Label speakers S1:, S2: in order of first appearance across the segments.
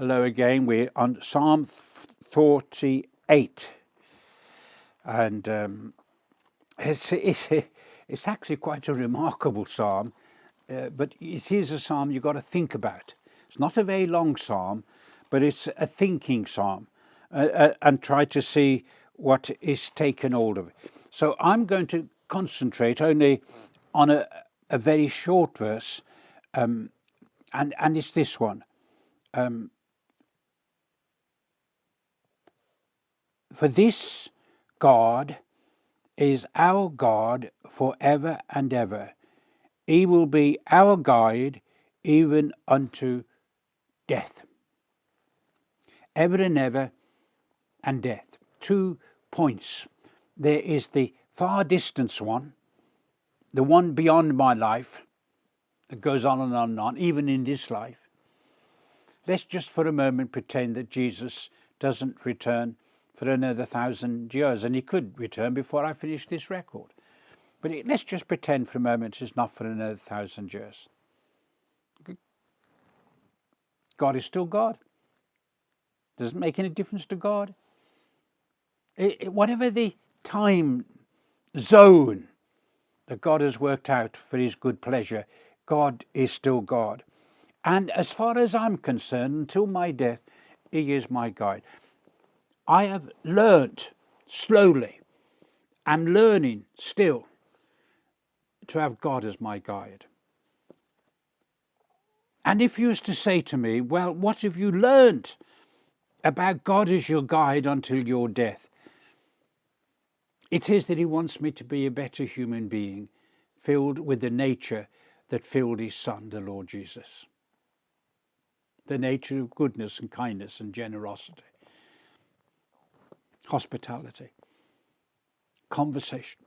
S1: Hello again. We're on Psalm 48, and it's actually quite a remarkable psalm, but it is a psalm you've got to think about. It's not a very long psalm, but it's a thinking psalm, and try to see what is taken hold of. So I'm going to concentrate only on a very short verse, and it's this one. For this God is our God forever and ever. He will be our guide even unto death. Ever and ever and death. 2 points. There is the far distance one, the one beyond my life, that goes on and on and on, even in this life. Let's just for a moment pretend that Jesus doesn't return for another 1,000 years, and he could return before I finish this record. But let's just pretend for a moment it's not for another 1,000 years. God is still God. Doesn't make any difference to God. Whatever the time zone that God has worked out for his good pleasure, God is still God. And as far as I'm concerned, until my death, he is my guide. I have learnt slowly, I'm learning still, to have God as my guide. And if you was to say to me, well, what have you learnt about God as your guide until your death? It is that he wants me to be a better human being, filled with the nature that filled his Son, the Lord Jesus. The nature of goodness and kindness and generosity, hospitality, conversation,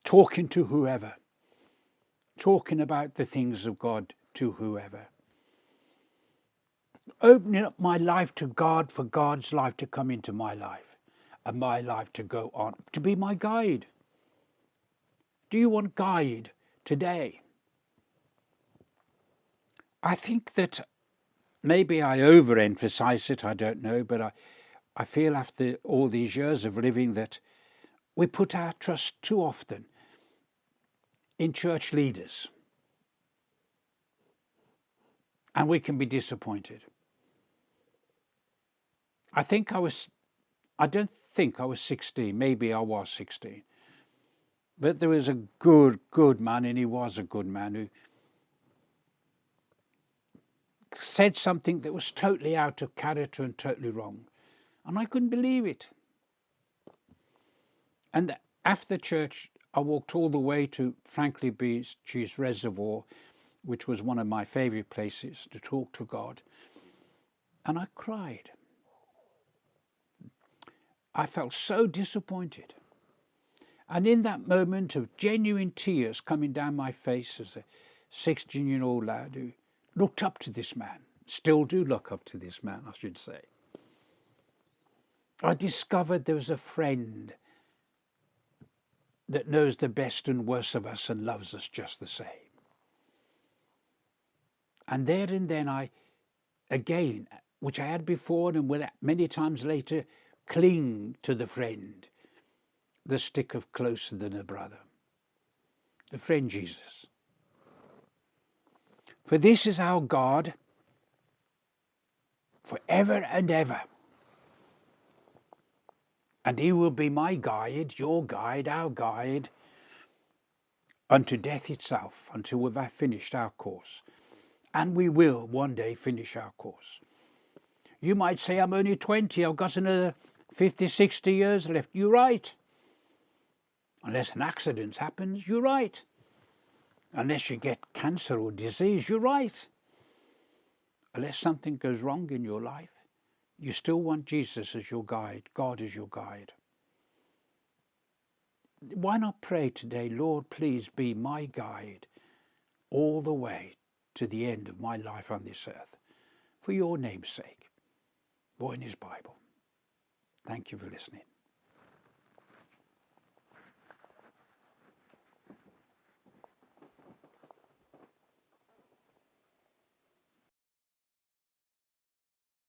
S1: talking to whoever, talking about the things of God to whoever. Opening up my life to God for God's life to come into my life and my life to go on, to be my guide. Do you want guide today? I think that maybe I overemphasize it, I don't know, but I feel after all these years of living that we put our trust too often in church leaders. And we can be disappointed. I don't think I was 16, maybe I was 16. But there was a good man, and he was a good man, who said something that was totally out of character and totally wrong. And I couldn't believe it. And after church, I walked all the way to Franklin Beach's Reservoir, which was one of my favourite places to talk to God. And I cried. I felt so disappointed. And in that moment of genuine tears coming down my face as a 16-year-old lad who looked up to this man, still do look up to this man, I should say, I discovered there was a friend that knows the best and worst of us and loves us just the same. And there and then I, again, which I had before and will many times later, cling to the friend, the stick of closer than a brother, the friend Jesus. For this is our God forever and ever. And he will be my guide, your guide, our guide, unto death itself, until we've finished our course. And we will one day finish our course. You might say, I'm only 20, I've got another 50, 60 years left. You're right. Unless an accident happens, you're right. Unless you get cancer or disease, you're right. Unless something goes wrong in your life, you still want Jesus as your guide, God as your guide. Why not pray today, Lord, please be my guide all the way to the end of my life on this earth, for your name's sake. For in his Bible. Thank you for listening.